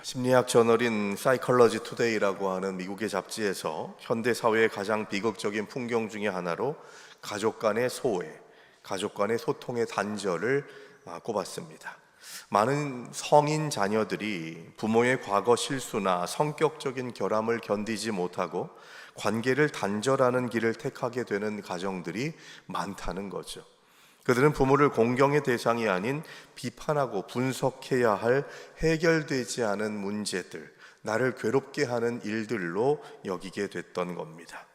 심리학 저널인 사이컬러지 투데이라고 하는 미국의 잡지에서 현대 사회의 가장 비극적인 풍경 중에 하나로 가족 간의 소외, 가족 간의 소통의 단절을 꼽았습니다. 많은 성인 자녀들이 부모의 과거 실수나 성격적인 결함을 견디지 못하고 관계를 단절하는 길을 택하게 되는 가정들이 많다는 거죠. 그들은 부모를 공경의 대상이 아닌 비판하고 분석해야 할 해결되지 않은 문제들, 나를 괴롭게 하는 일들로 여기게 됐던 겁니다.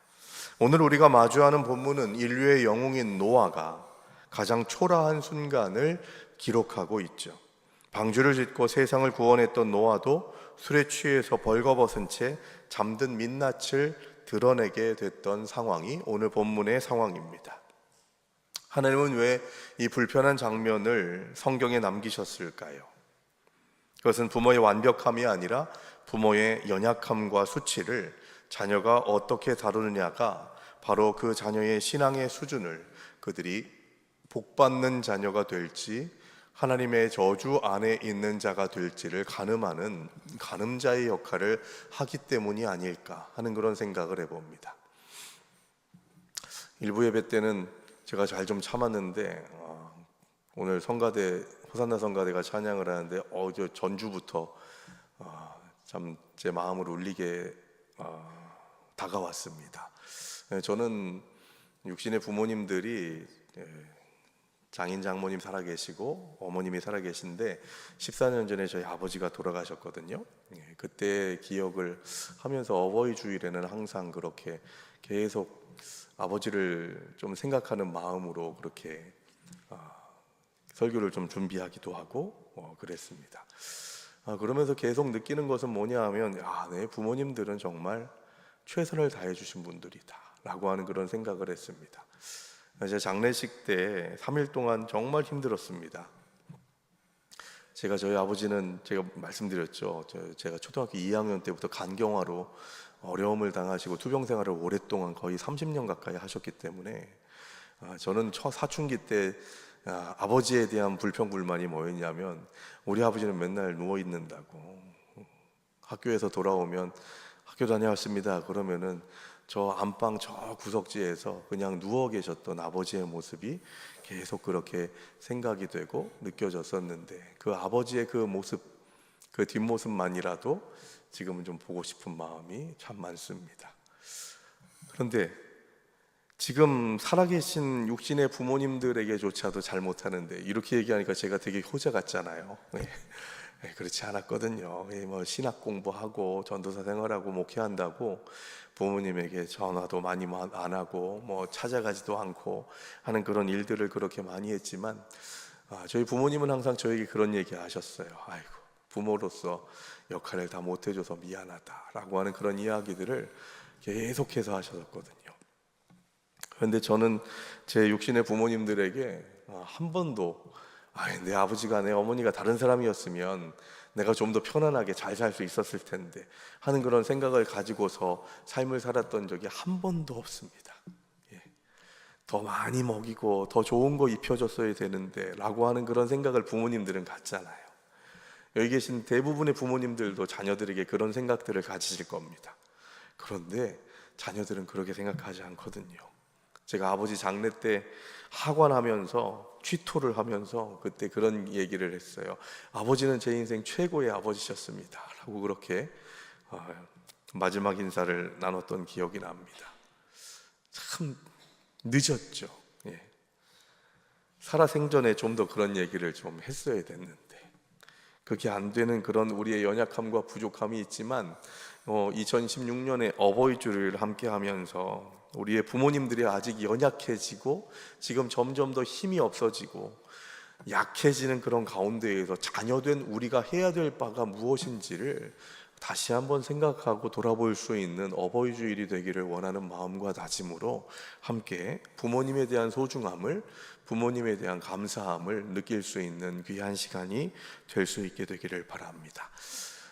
오늘 우리가 마주하는 본문은 인류의 영웅인 노아가 가장 초라한 순간을 기록하고 있죠. 방주를 짓고 세상을 구원했던 노아도 술에 취해서 벌거벗은 채 잠든 민낯을 드러내게 됐던 상황이 오늘 본문의 상황입니다. 하나님은 왜 이 불편한 장면을 성경에 남기셨을까요? 그것은 부모의 완벽함이 아니라 부모의 연약함과 수치를 자녀가 어떻게 다루느냐가 바로 그 자녀의 신앙의 수준을 그들이 복받는 자녀가 될지 하나님의 저주 안에 있는 자가 될지를 가늠하는 가늠자의 역할을 하기 때문이 아닐까 하는 그런 생각을 해봅니다. 일부 예배 때는 제가 잘 좀 참았는데 오늘 성가대 호산나 성가대가 찬양을 하는데 저 전주부터 참 제 마음을 울리게 다가왔습니다. 저는 육신의 부모님들이 장인 장모님 살아계시고 어머님이 살아계신데 14년 전에 저희 아버지가 돌아가셨거든요. 그때 기억을 하면서 어버이 주일에는 항상 그렇게 계속 아버지를 좀 생각하는 마음으로 그렇게 설교를 좀 준비하기도 하고 그랬습니다. 그러면서 계속 느끼는 것은 뭐냐 하면 내 부모님들은 정말 최선을 다해 주신 분들이다 라고 하는 그런 생각을 했습니다. 제 장례식 때 3일 동안 정말 힘들었습니다. 저희 아버지는 제가 말씀드렸죠. 제가 초등학교 2학년 때부터 간경화로 어려움을 당하시고 투병 생활을 오랫동안 거의 30년 가까이 하셨기 때문에 저는 사춘기 때 아버지에 대한 불평불만이 뭐였냐면 우리 아버지는 맨날 누워 있는다고, 학교에서 돌아오면 학교 다녀왔습니다 그러면은 저 안방 저 구석지에서 그냥 누워 계셨던 아버지의 모습이 계속 그렇게 생각이 되고 느껴졌었는데 그 아버지의 그 모습, 그 뒷모습만이라도 지금은 좀 보고 싶은 마음이 참 많습니다. 그런데 지금 살아계신 육신의 부모님들에게조차도 잘 못하는데 이렇게 얘기하니까 제가 되게 효자 같잖아요. 그렇지 않았거든요. 뭐 신학 공부하고 전도사 생활하고 목회한다고 부모님에게 전화도 많이 안 하고 뭐 찾아가지도 않고 하는 그런 일들을 그렇게 많이 했지만 저희 부모님은 항상 저에게 그런 얘기 하셨어요. 아이고, 부모로서 역할을 다 못해줘서 미안하다라고 하는 그런 이야기들을 계속해서 하셨거든요. 그런데 저는 제 육신의 부모님들에게 한 번도 내 아버지가 내 어머니가 다른 사람이었으면 내가 좀 더 편안하게 잘 살 수 있었을 텐데 하는 그런 생각을 가지고서 삶을 살았던 적이 한 번도 없습니다. 더 많이 먹이고 더 좋은 거 입혀줬어야 되는데 라고 하는 그런 생각을 부모님들은 갖잖아요. 여기 계신 대부분의 부모님들도 자녀들에게 그런 생각들을 가지실 겁니다. 그런데 자녀들은 그렇게 생각하지 않거든요. 제가 아버지 장례 때 하관하면서 취토를 하면서 그때 그런 얘기를 했어요. 아버지는 제 인생 최고의 아버지셨습니다 라고 그렇게 마지막 인사를 나눴던 기억이 납니다. 참 늦었죠. 살아생전에 좀 더 그런 얘기를 좀 했어야 됐는데 그게 안 되는 그런 우리의 연약함과 부족함이 있지만 2016년에 어버이주를 함께 하면서 우리의 부모님들이 아직 연약해지고 지금 점점 더 힘이 없어지고 약해지는 그런 가운데에서 자녀된 우리가 해야 될 바가 무엇인지를 다시 한번 생각하고 돌아볼 수 있는 어버이주일이 되기를 원하는 마음과 다짐으로 함께 부모님에 대한 소중함을, 부모님에 대한 감사함을 느낄 수 있는 귀한 시간이 될 수 있게 되기를 바랍니다.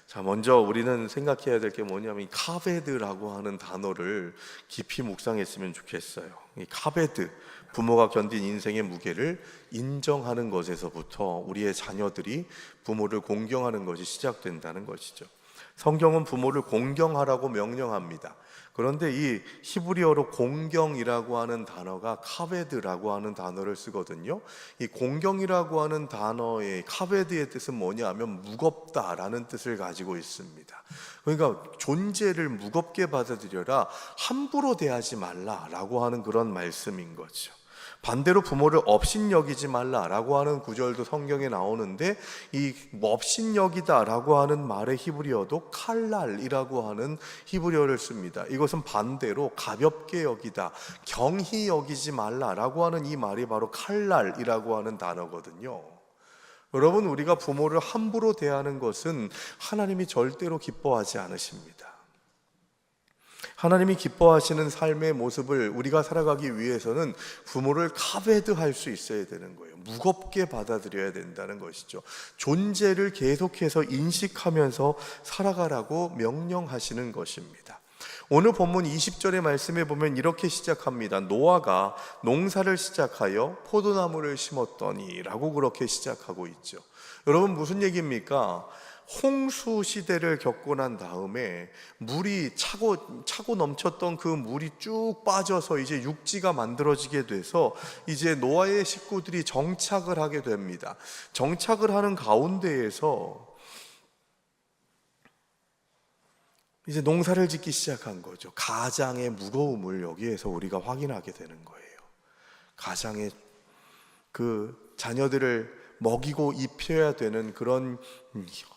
자, 먼저 우리는 생각해야 될 게 뭐냐면 이 카베드라고 하는 단어를 깊이 묵상했으면 좋겠어요. 이 카베드, 부모가 견딘 인생의 무게를 인정하는 것에서부터 우리의 자녀들이 부모를 공경하는 것이 시작된다는 것이죠. 성경은 부모를 공경하라고 명령합니다. 그런데 이 히브리어로 공경이라고 하는 단어가 카베드라고 하는 단어를 쓰거든요. 이 공경이라고 하는 단어의 카베드의 뜻은 뭐냐면 무겁다라는 뜻을 가지고 있습니다. 그러니까 존재를 무겁게 받아들여라, 함부로 대하지 말라라고 하는 그런 말씀인 거죠. 반대로 부모를 업신여기지 말라라고 하는 구절도 성경에 나오는데, 이 업신여기다라고 하는 말의 히브리어도 칼랄이라고 하는 히브리어를 씁니다. 이것은 반대로 가볍게 여기다, 경히 여기지 말라라고 하는 이 말이 바로 칼랄이라고 하는 단어거든요. 여러분, 우리가 부모를 함부로 대하는 것은 하나님이 절대로 기뻐하지 않으십니다. 하나님이 기뻐하시는 삶의 모습을 우리가 살아가기 위해서는 부모를 카베드할 수 있어야 되는 거예요. 무겁게 받아들여야 된다는 것이죠. 존재를 계속해서 인식하면서 살아가라고 명령하시는 것입니다. 오늘 본문 20절의 말씀에 보면 이렇게 시작합니다. 노아가 농사를 시작하여 포도나무를 심었더니 라고 그렇게 시작하고 있죠. 여러분, 무슨 얘기입니까? 홍수 시대를 겪고 난 다음에 물이 차고 넘쳤던 그 물이 쭉 빠져서 이제 육지가 만들어지게 돼서 이제 노아의 식구들이 정착을 하게 됩니다. 정착을 하는 가운데에서 이제 농사를 짓기 시작한 거죠. 가장의 무거움을 여기에서 우리가 확인하게 되는 거예요. 가장의 그 자녀들을 먹이고 입혀야 되는 그런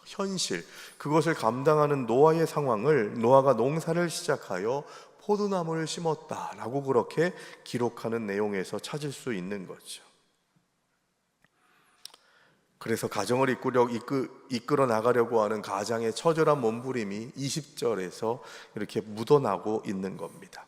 현실, 그것을 감당하는 노아의 상황을 노아가 농사를 시작하여 포도나무를 심었다라고 그렇게 기록하는 내용에서 찾을 수 있는 거죠. 그래서 가정을 이끌어 나가려고 하는 가장의 처절한 몸부림이 20절에서 이렇게 묻어나고 있는 겁니다.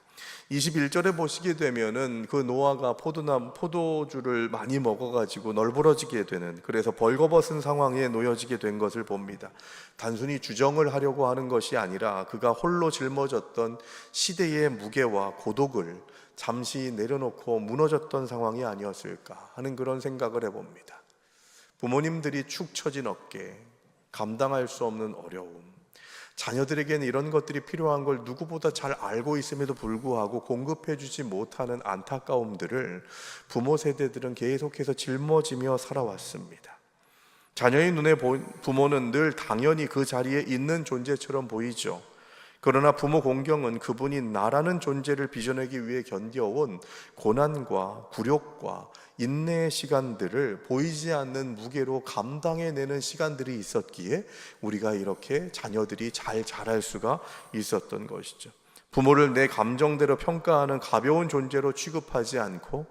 21절에 보시게 되면은 그 노아가 포도주를 많이 먹어가지고 널브러지게 되는, 그래서 벌거벗은 상황에 놓여지게 된 것을 봅니다. 단순히 주정을 하려고 하는 것이 아니라 그가 홀로 짊어졌던 시대의 무게와 고독을 잠시 내려놓고 무너졌던 상황이 아니었을까 하는 그런 생각을 해봅니다. 부모님들이 축 처진 어깨, 감당할 수 없는 어려움, 자녀들에게는 이런 것들이 필요한 걸 누구보다 잘 알고 있음에도 불구하고 공급해 주지 못하는 안타까움들을 부모 세대들은 계속해서 짊어지며 살아왔습니다. 자녀의 눈에 부모는 늘 당연히 그 자리에 있는 존재처럼 보이죠. 그러나 부모 공경은 그분이 나라는 존재를 빚어내기 위해 견뎌온 고난과 굴욕과 인내의 시간들을 보이지 않는 무게로 감당해내는 시간들이 있었기에 우리가 이렇게 자녀들이 잘 자랄 수가 있었던 것이죠. 부모를 내 감정대로 평가하는 가벼운 존재로 취급하지 않고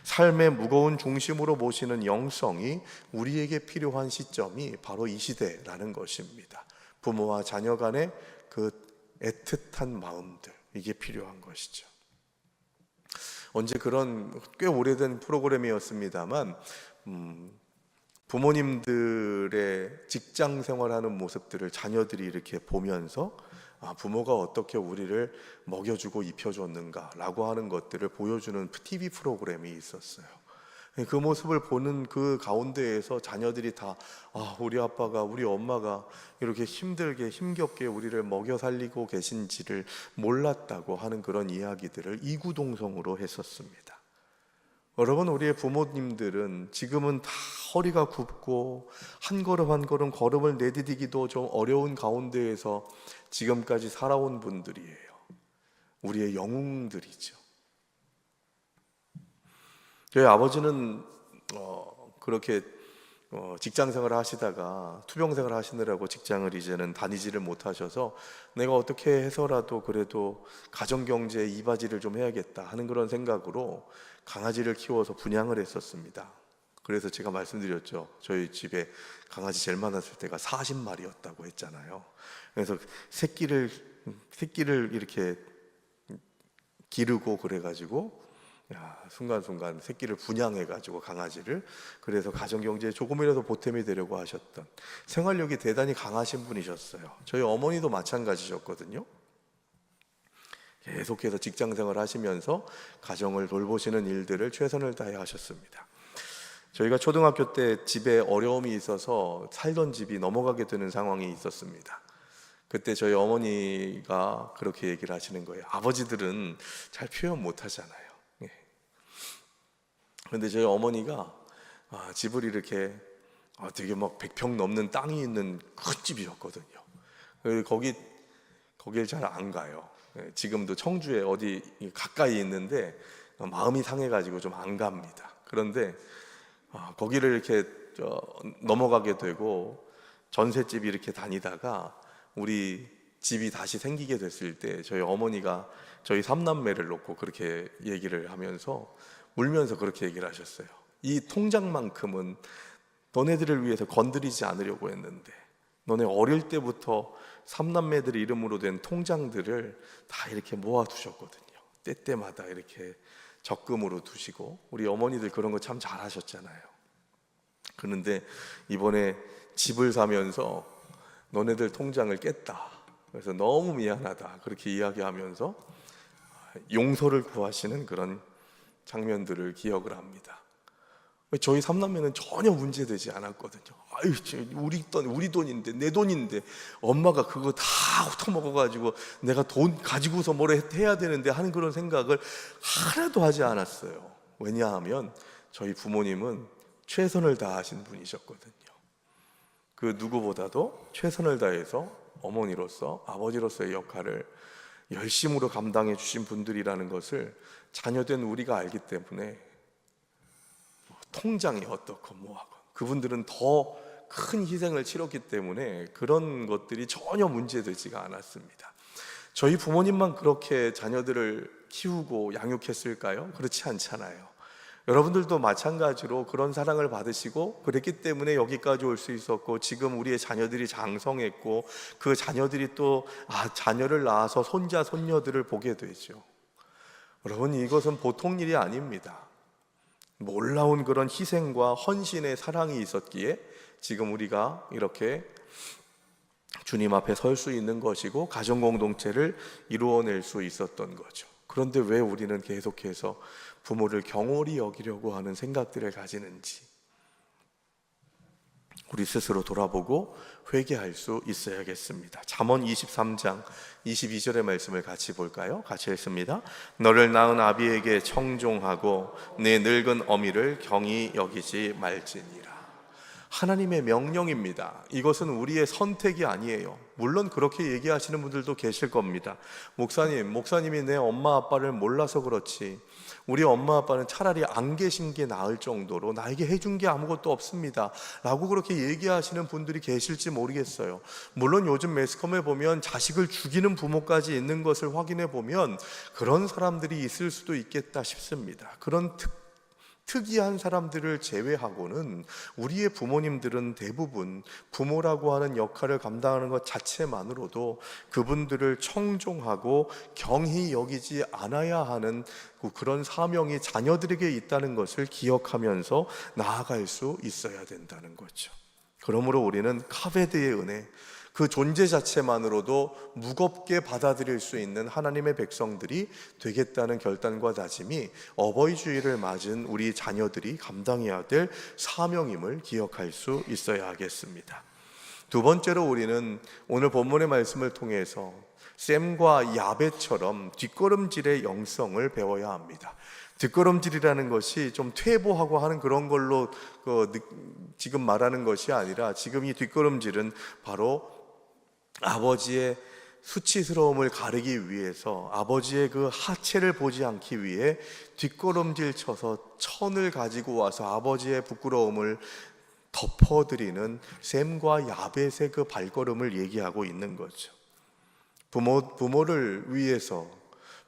삶의 무거운 중심으로 모시는 영성이 우리에게 필요한 시점이 바로 이 시대라는 것입니다. 부모와 자녀 간의 그 애틋한 마음들, 이게 필요한 것이죠. 언제 그런 꽤 오래된 프로그램이었습니다만 부모님들의 직장 생활하는 모습들을 자녀들이 이렇게 보면서 부모가 어떻게 우리를 먹여주고 입혀줬는가라고 하는 것들을 보여주는 TV 프로그램이 있었어요. 그 모습을 보는 그 가운데에서 자녀들이 다 우리 아빠가, 우리 엄마가 이렇게 힘들게 힘겹게 우리를 먹여 살리고 계신지를 몰랐다고 하는 그런 이야기들을 이구동성으로 했었습니다. 여러분, 우리의 부모님들은 지금은 다 허리가 굽고 한 걸음 한 걸음 걸음을 내디디기도 좀 어려운 가운데에서 지금까지 살아온 분들이에요. 우리의 영웅들이죠. 저희 아버지는 그렇게 직장 생활을 하시다가 투병 생활을 하시느라고 직장을 이제는 다니지를 못하셔서 내가 어떻게 해서라도 그래도 가정경제에 이바지를 좀 해야겠다 하는 그런 생각으로 강아지를 키워서 분양을 했었습니다. 그래서 제가 말씀드렸죠. 저희 집에 강아지 제일 많았을 때가 40마리였다고 했잖아요. 그래서 새끼를 이렇게 기르고 그래가지고 순간순간 새끼를 분양해가지고 강아지를, 그래서 가정경제에 조금이라도 보탬이 되려고 하셨던, 생활력이 대단히 강하신 분이셨어요. 저희 어머니도 마찬가지셨거든요. 계속해서 직장 생활 하시면서 가정을 돌보시는 일들을 최선을 다해 하셨습니다. 저희가 초등학교 때 집에 어려움이 있어서 살던 집이 넘어가게 되는 상황이 있었습니다. 그때 저희 어머니가 그렇게 얘기를 하시는 거예요. 아버지들은 잘 표현 못 하잖아요. 그런데 저희 어머니가 집을 이렇게 되게 막 100평 넘는 땅이 있는 큰 집이었거든요. 거길 잘 안 가요. 지금도 청주에 어디 가까이 있는데 마음이 상해가지고 좀 안 갑니다. 그런데 거기를 이렇게 넘어가게 되고 전셋집 이렇게 다니다가 우리 집이 다시 생기게 됐을 때 저희 어머니가 저희 삼남매를 놓고 그렇게 얘기를 하면서 울면서 그렇게 얘기를 하셨어요. 이 통장만큼은 너네들을 위해서 건드리지 않으려고 했는데 너네 어릴 때부터 삼남매들 이름으로 된 통장들을 다 이렇게 모아두셨거든요. 때때마다 이렇게 적금으로 두시고 우리 어머니들 그런 거 참 잘하셨잖아요. 그런데 이번에 집을 사면서 너네들 통장을 깼다. 그래서 너무 미안하다. 그렇게 이야기하면서 용서를 구하시는 그런 장면들을 기억을 합니다. 저희 삼남매는 전혀 문제되지 않았거든요. 아유, 우리 돈인데, 내 돈인데 엄마가 그거 다 훑어먹어가지고 내가 돈 가지고서 뭘 해야 되는데 하는 그런 생각을 하나도 하지 않았어요. 왜냐하면 저희 부모님은 최선을 다하신 분이셨거든요. 그 누구보다도 최선을 다해서 어머니로서 아버지로서의 역할을 열심으로 감당해 주신 분들이라는 것을 자녀된 우리가 알기 때문에 통장이 어떻고 뭐하고 그분들은 더 큰 희생을 치렀기 때문에 그런 것들이 전혀 문제되지가 않았습니다. 저희 부모님만 그렇게 자녀들을 키우고 양육했을까요? 그렇지 않잖아요. 여러분들도 마찬가지로 그런 사랑을 받으시고 그랬기 때문에 여기까지 올 수 있었고 지금 우리의 자녀들이 장성했고 그 자녀들이 또 자녀를 낳아서 손자 손녀들을 보게 되죠. 여러분, 이것은 보통 일이 아닙니다. 놀라운 그런 희생과 헌신의 사랑이 있었기에 지금 우리가 이렇게 주님 앞에 설 수 있는 것이고 가정 공동체를 이루어낼 수 있었던 거죠. 그런데 왜 우리는 계속해서 부모를 경홀히 여기려고 하는 생각들을 가지는지 우리 스스로 돌아보고 회개할 수 있어야겠습니다. 잠언 23장 22절의 말씀을 같이 볼까요? 같이 읽습니다. 너를 낳은 아비에게 청종하고 내 늙은 어미를 경히 여기지 말지니라. 하나님의 명령입니다. 이것은 우리의 선택이 아니에요. 물론 그렇게 얘기하시는 분들도 계실 겁니다. 목사님이 내 엄마 아빠를 몰라서 그렇지 우리 엄마 아빠는 차라리 안 계신 게 나을 정도로 나에게 해준 게 아무것도 없습니다 라고 그렇게 얘기하시는 분들이 계실지 모르겠어요. 물론 요즘 매스컴에 보면 자식을 죽이는 부모까지 있는 것을 확인해 보면 그런 사람들이 있을 수도 있겠다 싶습니다. 그런 특이한 사람들을 제외하고는 우리의 부모님들은 대부분 부모라고 하는 역할을 감당하는 것 자체만으로도 그분들을 청종하고 경히 여기지 않아야 하는 그런 사명이 자녀들에게 있다는 것을 기억하면서 나아갈 수 있어야 된다는 거죠. 그러므로 우리는 카베드의 은혜, 그 존재 자체만으로도 무겁게 받아들일 수 있는 하나님의 백성들이 되겠다는 결단과 다짐이 어버이 주일을 맞은 우리 자녀들이 감당해야 될 사명임을 기억할 수 있어야 하겠습니다. 두 번째로 우리는 오늘 본문의 말씀을 통해서 셈과 야벳처럼 뒷걸음질의 영성을 배워야 합니다. 뒷걸음질이라는 것이 좀 퇴보하고 하는 그런 걸로 지금 말하는 것이 아니라 지금 이 뒷걸음질은 바로 아버지의 수치스러움을 가리기 위해서 아버지의 그 하체를 보지 않기 위해 뒷걸음질 쳐서 천을 가지고 와서 아버지의 부끄러움을 덮어드리는 셈과 야벳의 그 발걸음을 얘기하고 있는 거죠. 부모를 위해서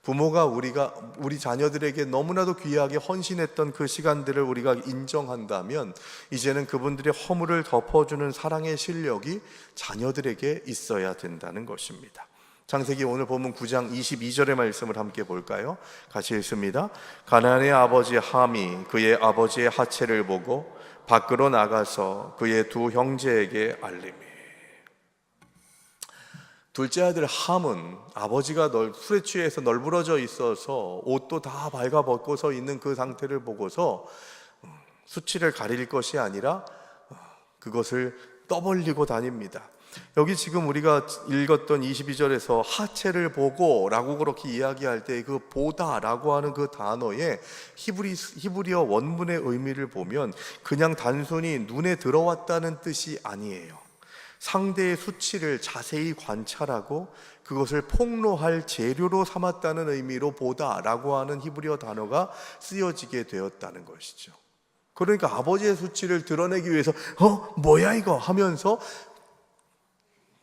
부모가 우리 자녀들에게 너무나도 귀하게 헌신했던 그 시간들을 우리가 인정한다면 이제는 그분들의 허물을 덮어주는 사랑의 실력이 자녀들에게 있어야 된다는 것입니다. 창세기 오늘 본문 9장 22절의 말씀을 함께 볼까요? 같이 읽습니다. 가나안의 아버지 함이 그의 아버지의 하체를 보고 밖으로 나가서 그의 두 형제에게 알리매. 둘째 아들 함은 아버지가 술에 취해서 널브러져 있어서 옷도 다 발가벗고서 있는 그 상태를 보고서 수치를 가릴 것이 아니라 그것을 떠벌리고 다닙니다. 여기 지금 우리가 읽었던 22절에서 하체를 보고 라고 그렇게 이야기할 때 그 보다 라고 하는 그 단어의 히브리어 원문의 의미를 보면 그냥 단순히 눈에 들어왔다는 뜻이 아니에요. 상대의 수치를 자세히 관찰하고 그것을 폭로할 재료로 삼았다는 의미로 보다 라고 하는 히브리어 단어가 쓰여지게 되었다는 것이죠. 그러니까 아버지의 수치를 드러내기 위해서 뭐야 이거 하면서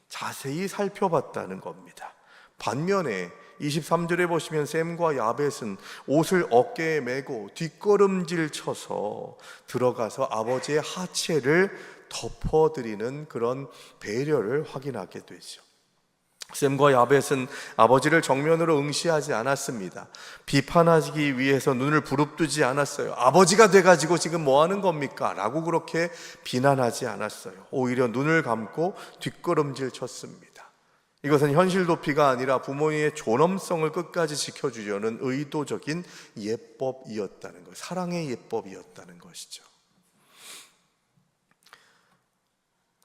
자세히 살펴봤다는 겁니다. 반면에 23절에 보시면 셈과 야벳은 옷을 어깨에 메고 뒷걸음질 쳐서 들어가서 아버지의 하체를 덮어드리는 그런 배려를 확인하게 되죠. 셈과 야벳은 아버지를 정면으로 응시하지 않았습니다. 비판하기 위해서 눈을 부릅뜨지 않았어요. 아버지가 돼가지고 지금 뭐 하는 겁니까? 라고 그렇게 비난하지 않았어요. 오히려 눈을 감고 뒷걸음질 쳤습니다. 이것은 현실 도피가 아니라 부모의 존엄성을 끝까지 지켜주려는 의도적인 예법이었다는 것, 사랑의 예법이었다는 것이죠.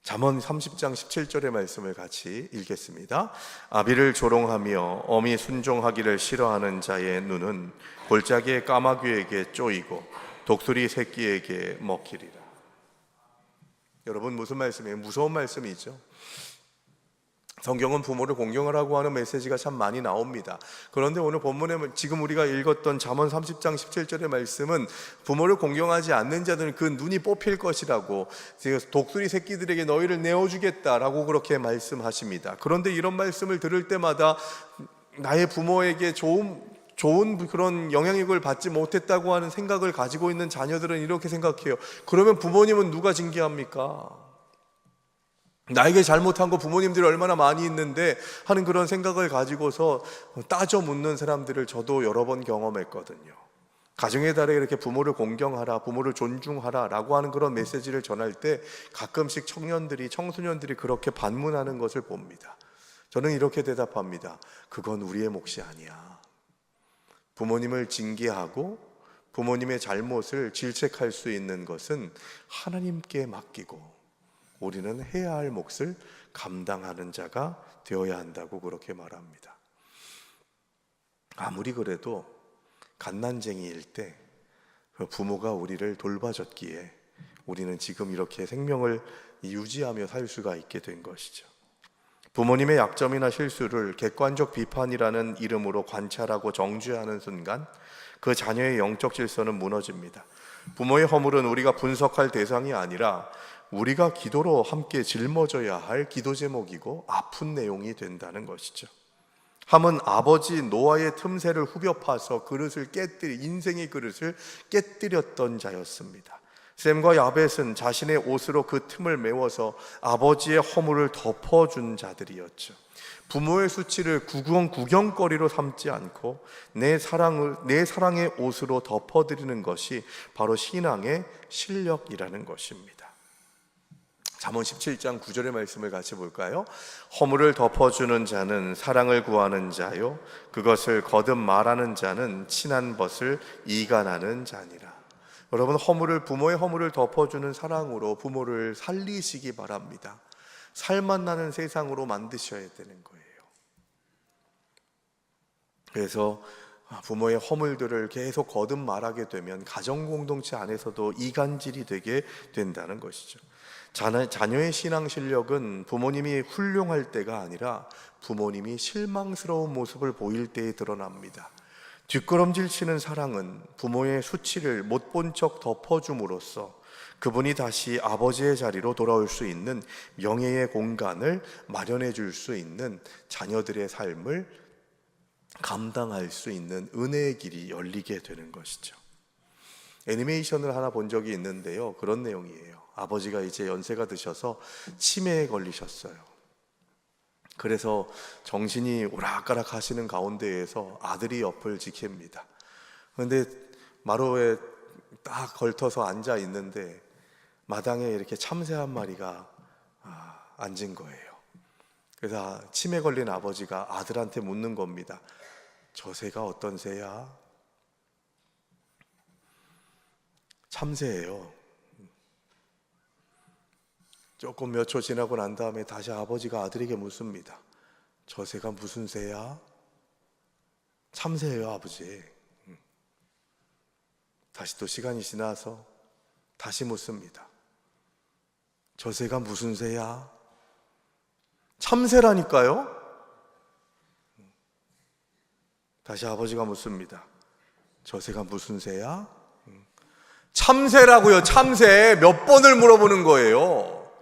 잠언 30장 17절의 말씀을 같이 읽겠습니다. 아비를 조롱하며 어미 순종하기를 싫어하는 자의 눈은 골짜기의 까마귀에게 쪼이고 독수리 새끼에게 먹히리라. 여러분, 무슨 말씀이에요? 무서운 말씀이죠. 성경은 부모를 공경하라고 하는 메시지가 참 많이 나옵니다. 그런데 오늘 본문에 지금 우리가 읽었던 잠언 30장 17절의 말씀은 부모를 공경하지 않는 자들은 그 눈이 뽑힐 것이라고, 독수리 새끼들에게 너희를 내어주겠다라고 그렇게 말씀하십니다. 그런데 이런 말씀을 들을 때마다 나의 부모에게 좋은 그런 영향력을 받지 못했다고 하는 생각을 가지고 있는 자녀들은 이렇게 생각해요. 그러면 부모님은 누가 징계합니까? 나에게 잘못한 거 부모님들이 얼마나 많이 있는데 하는 그런 생각을 가지고서 따져 묻는 사람들을 저도 여러 번 경험했거든요. 가정의 달에 이렇게 부모를 공경하라, 부모를 존중하라 라고 하는 그런 메시지를 전할 때 가끔씩 청소년들이 그렇게 반문하는 것을 봅니다. 저는 이렇게 대답합니다. 그건 우리의 몫이 아니야. 부모님을 징계하고 부모님의 잘못을 질책할 수 있는 것은 하나님께 맡기고 우리는 해야 할 몫을 감당하는 자가 되어야 한다고 그렇게 말합니다. 아무리 그래도 갓난쟁이일 때 부모가 우리를 돌봐줬기에 우리는 지금 이렇게 생명을 유지하며 살 수가 있게 된 것이죠. 부모님의 약점이나 실수를 객관적 비판이라는 이름으로 관찰하고 정죄하는 순간 그 자녀의 영적 질서는 무너집니다. 부모의 허물은 우리가 분석할 대상이 아니라 우리가 기도로 함께 짊어져야 할 기도 제목이고 아픈 내용이 된다는 것이죠. 함은 아버지 노아의 틈새를 후벼 파서 인생의 그릇을 깨뜨렸던 자였습니다. 셈과 야벳은 자신의 옷으로 그 틈을 메워서 아버지의 허물을 덮어준 자들이었죠. 부모의 수치를 구경거리로 삼지 않고 내 사랑의 옷으로 덮어드리는 것이 바로 신앙의 실력이라는 것입니다. 잠언 17장 9절의 말씀을 같이 볼까요? 허물을 덮어주는 자는 사랑을 구하는 자요 그것을 거듭 말하는 자는 친한 벗을 이간하는 자니라. 여러분, 부모의 허물을 덮어주는 사랑으로 부모를 살리시기 바랍니다. 살맛 나는 세상으로 만드셔야 되는 거예요. 그래서 부모의 허물들을 계속 거듭 말하게 되면 가정 공동체 안에서도 이간질이 되게 된다는 것이죠. 자녀의 신앙 실력은 부모님이 훌륭할 때가 아니라 부모님이 실망스러운 모습을 보일 때에 드러납니다. 뒷걸음질 치는 사랑은 부모의 수치를 못 본 척 덮어줌으로써 그분이 다시 아버지의 자리로 돌아올 수 있는 명예의 공간을 마련해 줄 수 있는 자녀들의 삶을 감당할 수 있는 은혜의 길이 열리게 되는 것이죠. 애니메이션을 하나 본 적이 있는데요, 그런 내용이에요. 아버지가 이제 연세가 드셔서 치매에 걸리셨어요. 그래서 정신이 오락가락 하시는 가운데에서 아들이 옆을 지킵니다. 그런데 마루에 딱 걸터서 앉아 있는데 마당에 이렇게 참새 한 마리가 앉은 거예요. 그래서 치매 걸린 아버지가 아들한테 묻는 겁니다. 저 새가 어떤 새야? 참새예요. 조금 몇 초 지나고 난 다음에 다시 아버지가 아들에게 묻습니다. 저 새가 무슨 새야? 참새예요, 아버지. 다시 또 시간이 지나서 다시 묻습니다. 저 새가 무슨 새야? 참새라니까요? 다시 아버지가 묻습니다. 저 새가 무슨 새야? 참새라고요, 참새. 몇 번을 물어보는 거예요.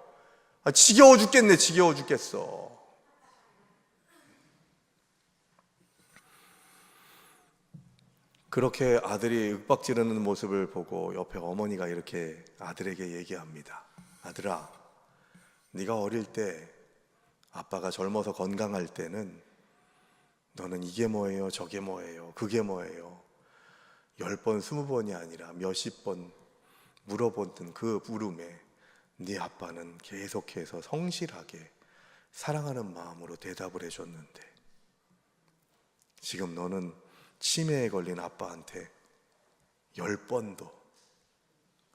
지겨워 죽겠네, 지겨워 죽겠어. 그렇게 아들이 윽박지르는 모습을 보고 옆에 어머니가 이렇게 아들에게 얘기합니다. 아들아, 네가 어릴 때 아빠가 젊어서 건강할 때는 너는 이게 뭐예요, 저게 뭐예요, 그게 뭐예요 10번, 20번이 아니라 몇십 번 물어보던 그 물음에 네 아빠는 계속해서 성실하게 사랑하는 마음으로 대답을 해줬는데 지금 너는 치매에 걸린 아빠한테 10번도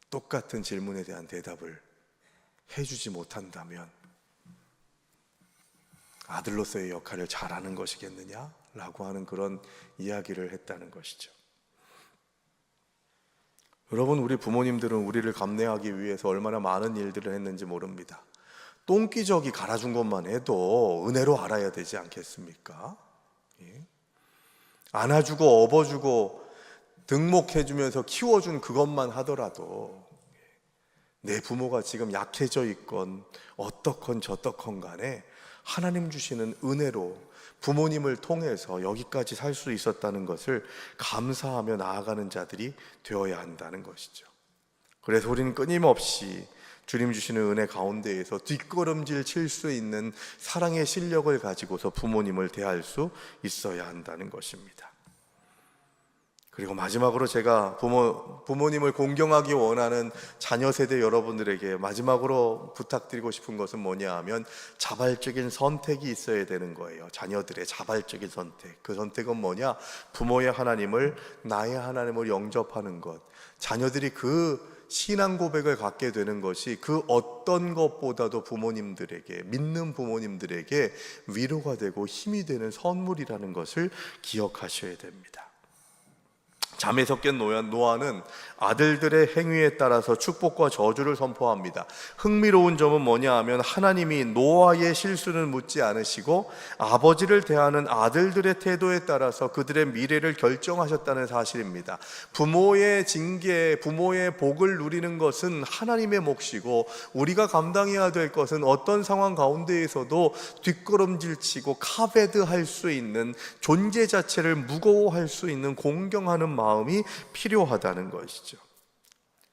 똑같은 질문에 대한 대답을 해주지 못한다면 아들로서의 역할을 잘하는 것이겠느냐? 라고 하는 그런 이야기를 했다는 것이죠. 여러분, 우리 부모님들은 우리를 감내하기 위해서 얼마나 많은 일들을 했는지 모릅니다. 똥기저귀 갈아준 것만 해도 은혜로 알아야 되지 않겠습니까? 예. 안아주고 업어주고 등목해주면서 키워준 그것만 하더라도 내 부모가 지금 약해져 있건 어떻건 저떻건 간에 하나님 주시는 은혜로 부모님을 통해서 여기까지 살 수 있었다는 것을 감사하며 나아가는 자들이 되어야 한다는 것이죠. 그래서 우리는 끊임없이 주님 주시는 은혜 가운데에서 뒷걸음질 칠 수 있는 사랑의 실력을 가지고서 부모님을 대할 수 있어야 한다는 것입니다. 그리고 마지막으로 제가 부모님을 공경하기 원하는 자녀 세대 여러분들에게 마지막으로 부탁드리고 싶은 것은 뭐냐 하면 자발적인 선택이 있어야 되는 거예요. 자녀들의 자발적인 선택. 그 선택은 뭐냐? 부모의 하나님을, 나의 하나님을 영접하는 것. 자녀들이 그 신앙 고백을 갖게 되는 것이 그 어떤 것보다도 부모님들에게, 믿는 부모님들에게 위로가 되고 힘이 되는 선물이라는 것을 기억하셔야 됩니다. 잠에 섞인 노아는 아들들의 행위에 따라서 축복과 저주를 선포합니다. 흥미로운 점은 뭐냐 하면 하나님이 노아의 실수는 묻지 않으시고 아버지를 대하는 아들들의 태도에 따라서 그들의 미래를 결정하셨다는 사실입니다. 부모의 징계, 부모의 복을 누리는 것은 하나님의 몫이고 우리가 감당해야 될 것은 어떤 상황 가운데에서도 뒷걸음질치고 카베드할 수 있는, 존재 자체를 무거워할 수 있는 공경하는 마음이 필요하다는 것이죠.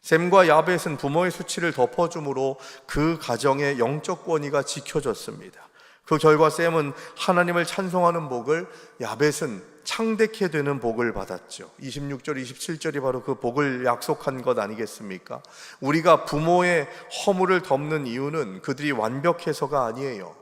셈과 야벳은 부모의 수치를 덮어줌으로 그 가정의 영적 권위가 지켜졌습니다. 그 결과 셈은 하나님을 찬송하는 복을, 야벳은 창대케 되는 복을 받았죠. 26절, 27절이 바로 그 복을 약속한 것 아니겠습니까? 우리가 부모의 허물을 덮는 이유는 그들이 완벽해서가 아니에요.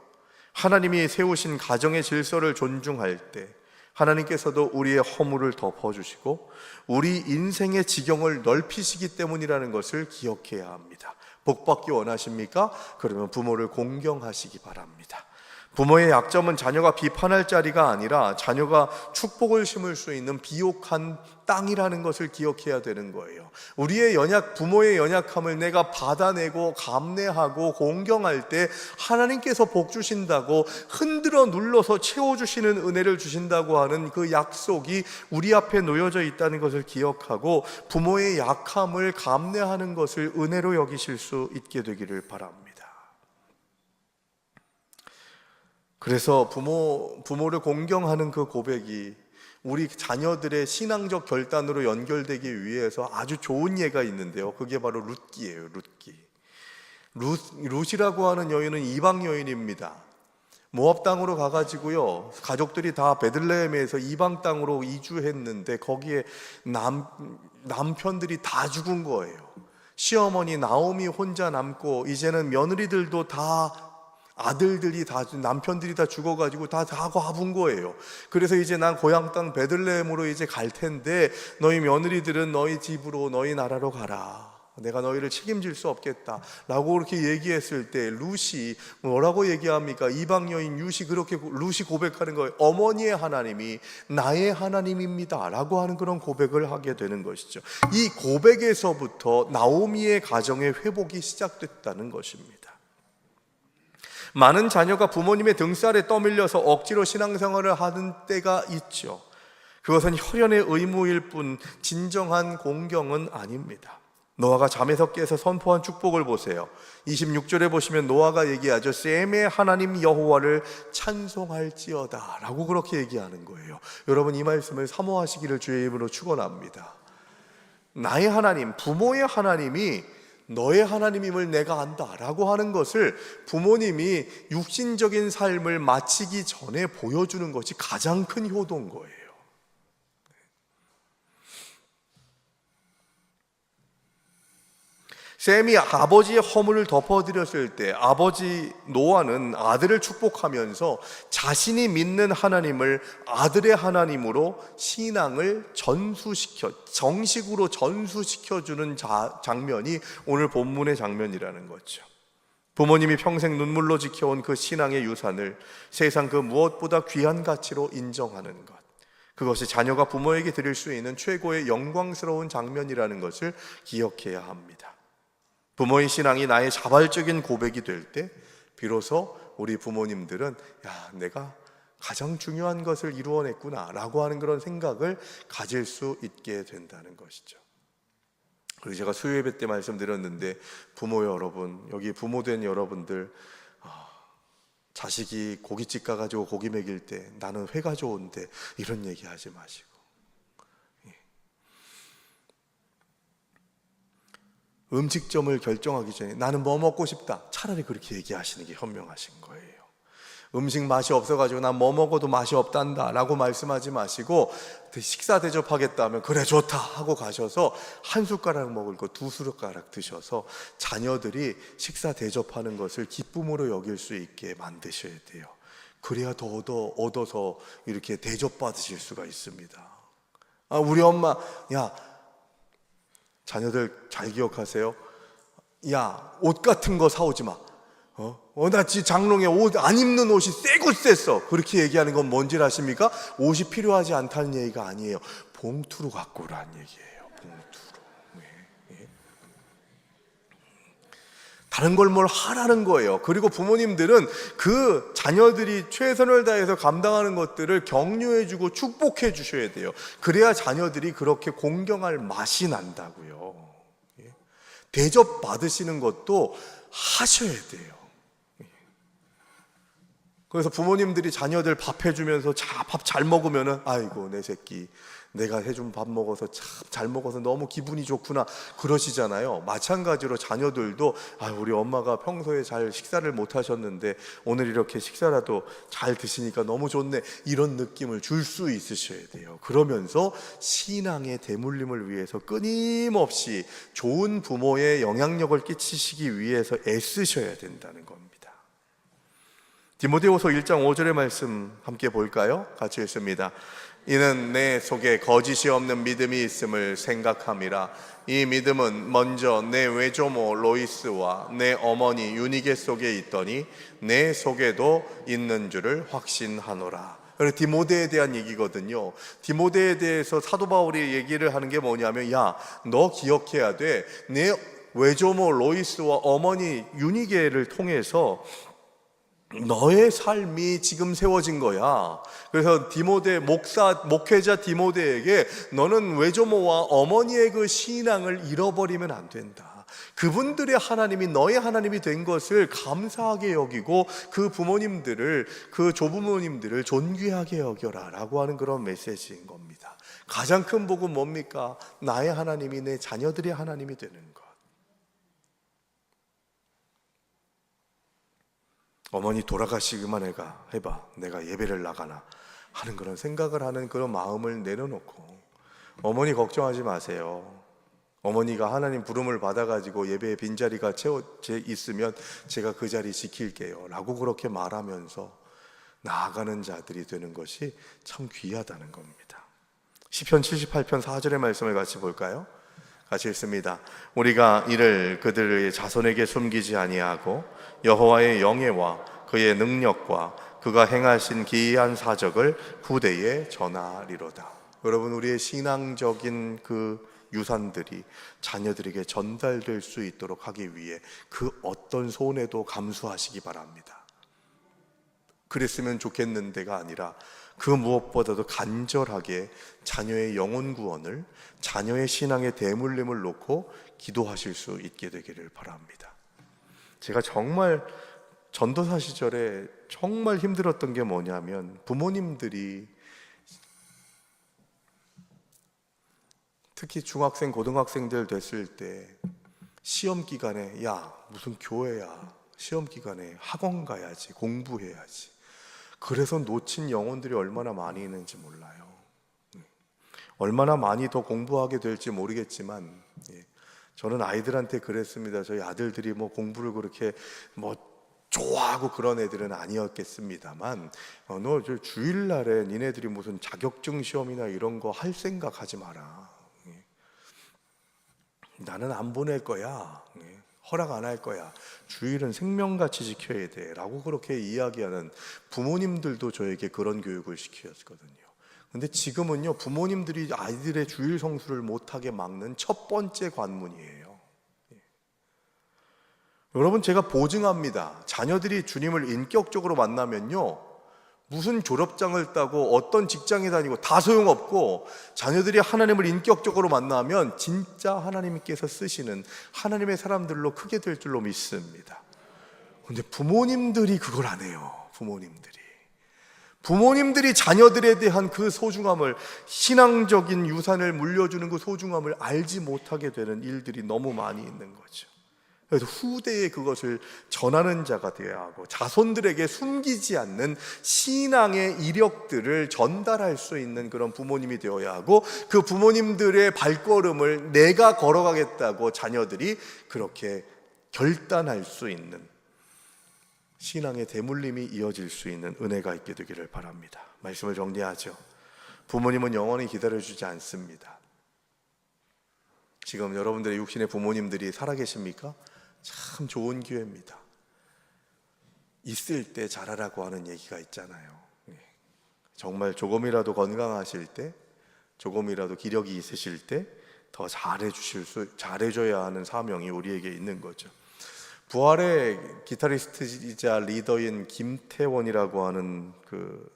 하나님이 세우신 가정의 질서를 존중할 때 하나님께서도 우리의 허물을 덮어주시고 우리 인생의 지경을 넓히시기 때문이라는 것을 기억해야 합니다. 복받기 원하십니까? 그러면 부모를 공경하시기 바랍니다. 부모의 약점은 자녀가 비판할 자리가 아니라 자녀가 축복을 심을 수 있는 비옥한 땅이라는 것을 기억해야 되는 거예요. 우리의 부모의 연약함을 내가 받아내고 감내하고 공경할 때 하나님께서 복 주신다고, 흔들어 눌러서 채워주시는 은혜를 주신다고 하는 그 약속이 우리 앞에 놓여져 있다는 것을 기억하고 부모의 약함을 감내하는 것을 은혜로 여기실 수 있게 되기를 바랍니다. 그래서 부모를 공경하는 그 고백이 우리 자녀들의 신앙적 결단으로 연결되기 위해서 아주 좋은 예가 있는데요. 그게 바로 룻기예요. 룻이라고 하는 여인은 이방 여인입니다. 모압 땅으로 가가지고요, 가족들이 다 베들레헴에서 이방 땅으로 이주했는데 거기에 남편들이 다 죽은 거예요. 시어머니 나오미 혼자 남고 이제는 며느리들도 다 아들들이 다, 남편들이 다 죽어가지고 다 가본 거예요. 그래서 이제 난 고향 땅 베들레헴으로 이제 갈 텐데 너희 며느리들은 너희 집으로, 너희 나라로 가라. 내가 너희를 책임질 수 없겠다 라고 그렇게 얘기했을 때 룻이 뭐라고 얘기합니까? 이방 여인 룻이 그렇게 룻이 고백하는 거예요. 어머니의 하나님이 나의 하나님입니다 라고 하는 그런 고백을 하게 되는 것이죠. 이 고백에서부터 나오미의 가정의 회복이 시작됐다는 것입니다. 많은 자녀가 부모님의 등살에 떠밀려서 억지로 신앙생활을 하는 때가 있죠. 그것은 혈연의 의무일 뿐 진정한 공경은 아닙니다. 노아가 잠에서 깨서 선포한 축복을 보세요. 26절에 보시면 노아가 얘기하죠. 셈의 하나님 여호와를 찬송할지어다 라고 그렇게 얘기하는 거예요. 여러분, 이 말씀을 사모하시기를 주의 이름으로 축원합니다. 나의 하나님, 부모의 하나님이 너의 하나님임을 내가 안다 라고 하는 것을 부모님이 육신적인 삶을 마치기 전에 보여주는 것이 가장 큰 효도인 거예요. 셈이 아버지의 허물을 덮어드렸을 때 아버지 노아는 아들을 축복하면서 자신이 믿는 하나님을 아들의 하나님으로 신앙을 정식으로 전수시켜주는 장면이 오늘 본문의 장면이라는 거죠. 부모님이 평생 눈물로 지켜온 그 신앙의 유산을 세상 그 무엇보다 귀한 가치로 인정하는 것, 그것이 자녀가 부모에게 드릴 수 있는 최고의 영광스러운 장면이라는 것을 기억해야 합니다. 부모의 신앙이 나의 자발적인 고백이 될 때 비로소 우리 부모님들은 내가 가장 중요한 것을 이루어냈구나 라고 하는 그런 생각을 가질 수 있게 된다는 것이죠. 그리고 제가 수요 예배 때 말씀드렸는데, 부모 여러분, 여기 부모된 여러분들, 자식이 고깃집 가가지고 고기 먹일 때 나는 회가 좋은데 이런 얘기 하지 마시고, 음식점을 결정하기 전에 나는 뭐 먹고 싶다, 차라리 그렇게 얘기하시는 게 현명하신 거예요. 음식 맛이 없어가지고 난 뭐 먹어도 맛이 없단다 라고 말씀하지 마시고, 식사 대접하겠다 하면 그래 좋다 하고 가셔서 한 숟가락 먹을 거 두 숟가락 드셔서 자녀들이 식사 대접하는 것을 기쁨으로 여길 수 있게 만드셔야 돼요. 그래야 더 얻어서 이렇게 대접받으실 수가 있습니다. 우리 엄마, 자녀들 잘 기억하세요. 옷 같은 거 사오지 마. 나 지금 장롱에 옷 안 입는 옷이 쎄고 쎄어. 그렇게 얘기하는 건 뭔지 아십니까? 옷이 필요하지 않다는 얘기가 아니에요. 봉투로 갖고 오라는 얘기예요. 봉투로. 다른 걸 뭘 하라는 거예요. 그리고 부모님들은 그 자녀들이 최선을 다해서 감당하는 것들을 격려해주고 축복해 주셔야 돼요. 그래야 자녀들이 그렇게 공경할 맛이 난다고요. 대접 받으시는 것도 하셔야 돼요. 그래서 부모님들이 자녀들 밥 해주면서 밥 잘 먹으면은 아이고 내 새끼 내가 해준 밥 먹어서 참 잘 먹어서 너무 기분이 좋구나 그러시잖아요. 마찬가지로 자녀들도 우리 엄마가 평소에 잘 식사를 못 하셨는데 오늘 이렇게 식사라도 잘 드시니까 너무 좋네, 이런 느낌을 줄 수 있으셔야 돼요. 그러면서 신앙의 대물림을 위해서 끊임없이 좋은 부모의 영향력을 끼치시기 위해서 애쓰셔야 된다는 겁니다. 디모데후서 1장 5절의 말씀 함께 볼까요? 같이 읽습니다. 이는 내 속에 거짓이 없는 믿음이 있음을 생각함이라. 이 믿음은 먼저 내 외조모 로이스와 내 어머니 유니게 속에 있더니 내 속에도 있는 줄을 확신하노라. 디모데에 대한 얘기거든요. 디모데에 대해서 사도 바울이 얘기를 하는 게 뭐냐면, 너 기억해야 돼. 내 외조모 로이스와 어머니 유니게를 통해서 너의 삶이 지금 세워진 거야. 그래서 목회자 디모데에게 너는 외조모와 어머니의 그 신앙을 잃어버리면 안 된다. 그분들의 하나님이 너의 하나님이 된 것을 감사하게 여기고 그 부모님들을, 그 조부모님들을 존귀하게 여겨라 라고 하는 그런 메시지인 겁니다. 가장 큰 복은 뭡니까? 나의 하나님이 내 자녀들의 하나님이 되는 것. 어머니 돌아가시기만 해봐. 내가 예배를 나가나 하는 그런 생각을 하는 그런 마음을 내려놓고, 어머니 걱정하지 마세요. 어머니가 하나님 부름을 받아가지고 예배에 빈자리가 있으면 제가 그 자리 지킬게요 라고 그렇게 말하면서 나아가는 자들이 되는 것이 참 귀하다는 겁니다. 시편 78편 4절의 말씀을 같이 볼까요? 같이 읽습니다. 우리가 이를 그들의 자손에게 숨기지 아니하고 여호와의 영예와 그의 능력과 그가 행하신 기이한 사적을 후대에 전하리로다. 여러분, 우리의 신앙적인 그 유산들이 자녀들에게 전달될 수 있도록 하기 위해 그 어떤 손해도 감수하시기 바랍니다. 그랬으면 좋겠는데가 아니라 그 무엇보다도 간절하게 자녀의 영혼 구원을, 자녀의 신앙의 대물림을 놓고 기도하실 수 있게 되기를 바랍니다. 제가 정말 전도사 시절에 정말 힘들었던 게 뭐냐면, 부모님들이 특히 중학생, 고등학생들 됐을 때 시험 기간에 야, 무슨 교회야, 시험 기간에 학원 가야지, 공부해야지. 그래서 놓친 영혼들이 얼마나 많이 있는지 몰라요. 얼마나 많이 더 공부하게 될지 모르겠지만, 저는 아이들한테 그랬습니다. 저희 아들들이 뭐 공부를 그렇게 뭐 좋아하고 그런 애들은 아니었겠습니다만, 너 저 주일날에 니네들이 무슨 자격증 시험이나 이런 거 할 생각 하지 마라. 나는 안 보낼 거야. 허락 안 할 거야. 주일은 생명같이 지켜야 돼 라고 그렇게 이야기하는 부모님들도 저에게 그런 교육을 시켰거든요. 근데 지금은요, 부모님들이 아이들의 주일 성수를 못하게 막는 첫 번째 관문이에요. 여러분, 제가 보증합니다. 자녀들이 주님을 인격적으로 만나면요, 무슨 졸업장을 따고 어떤 직장에 다니고 다 소용없고, 자녀들이 하나님을 인격적으로 만나면 진짜 하나님께서 쓰시는 하나님의 사람들로 크게 될 줄로 믿습니다. 근데 부모님들이 그걸 안 해요. 부모님들이 자녀들에 대한 그 소중함을, 신앙적인 유산을 물려주는 그 소중함을 알지 못하게 되는 일들이 너무 많이 있는 거죠. 그래서 후대에 그것을 전하는 자가 되어야 하고, 자손들에게 숨기지 않는 신앙의 이력들을 전달할 수 있는 그런 부모님이 되어야 하고, 그 부모님들의 발걸음을 내가 걸어가겠다고 자녀들이 그렇게 결단할 수 있는 신앙의 대물림이 이어질 수 있는 은혜가 있게 되기를 바랍니다. 말씀을 정리하죠. 부모님은 영원히 기다려주지 않습니다. 지금 여러분들의 육신의 부모님들이 살아계십니까? 참 좋은 기회입니다. 있을 때 잘하라고 하는 얘기가 있잖아요. 정말 조금이라도 건강하실 때, 조금이라도 기력이 있으실 때 더 잘해줘야 하는 사명이 우리에게 있는 거죠. 부활의 기타리스트이자 리더인 김태원이라고 하는 그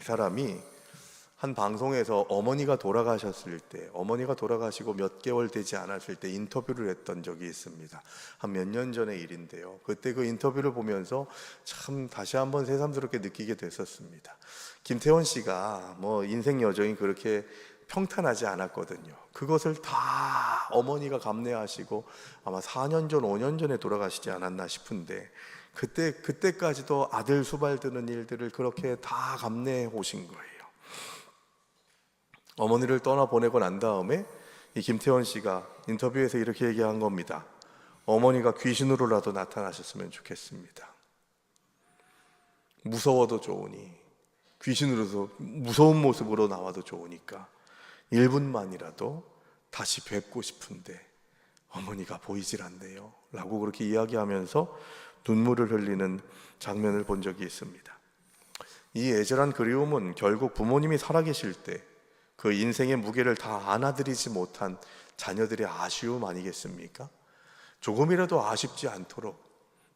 사람이 한 방송에서 어머니가 돌아가셨을 때, 어머니가 돌아가시고 몇 개월 되지 않았을 때 인터뷰를 했던 적이 있습니다. 한 몇 년 전의 일인데요. 그때 그 인터뷰를 보면서 참 다시 한번 새삼스럽게 느끼게 됐었습니다. 김태원 씨가 뭐 인생 여정이 그렇게 평탄하지 않았거든요. 그것을 다 어머니가 감내하시고 아마 4년 전, 5년 전에 돌아가시지 않았나 싶은데, 그때까지도 아들 수발드는 일들을 그렇게 다 감내해 오신 거예요. 어머니를 떠나보내고 난 다음에 이 김태원 씨가 인터뷰에서 이렇게 얘기한 겁니다. 어머니가 귀신으로라도 나타나셨으면 좋겠습니다. 무서워도 좋으니, 귀신으로서 무서운 모습으로 나와도 좋으니까 1분만이라도 다시 뵙고 싶은데 어머니가 보이질 않네요 라고 그렇게 이야기하면서 눈물을 흘리는 장면을 본 적이 있습니다. 이 애절한 그리움은 결국 부모님이 살아계실 때 그 인생의 무게를 다 안아드리지 못한 자녀들의 아쉬움 아니겠습니까? 조금이라도 아쉽지 않도록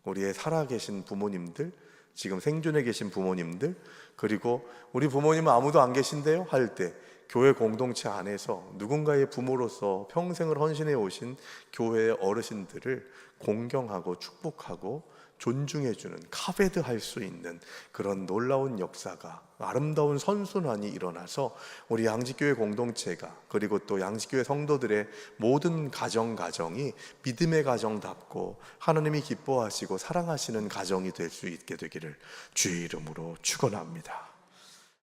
우리의 살아계신 부모님들, 지금 생존해 계신 부모님들, 그리고 우리 부모님은 아무도 안 계신데요 할 때 교회 공동체 안에서 누군가의 부모로서 평생을 헌신해 오신 교회의 어르신들을 공경하고 축복하고 존중해주는, 카베드할 수 있는 그런 놀라운 역사가, 아름다운 선순환이 일어나서 우리 양지교회 공동체가, 그리고 또 양지교회 성도들의 모든 가정이 믿음의 가정답고 하나님이 기뻐하시고 사랑하시는 가정이 될 수 있게 되기를 주의 이름으로 축원합니다.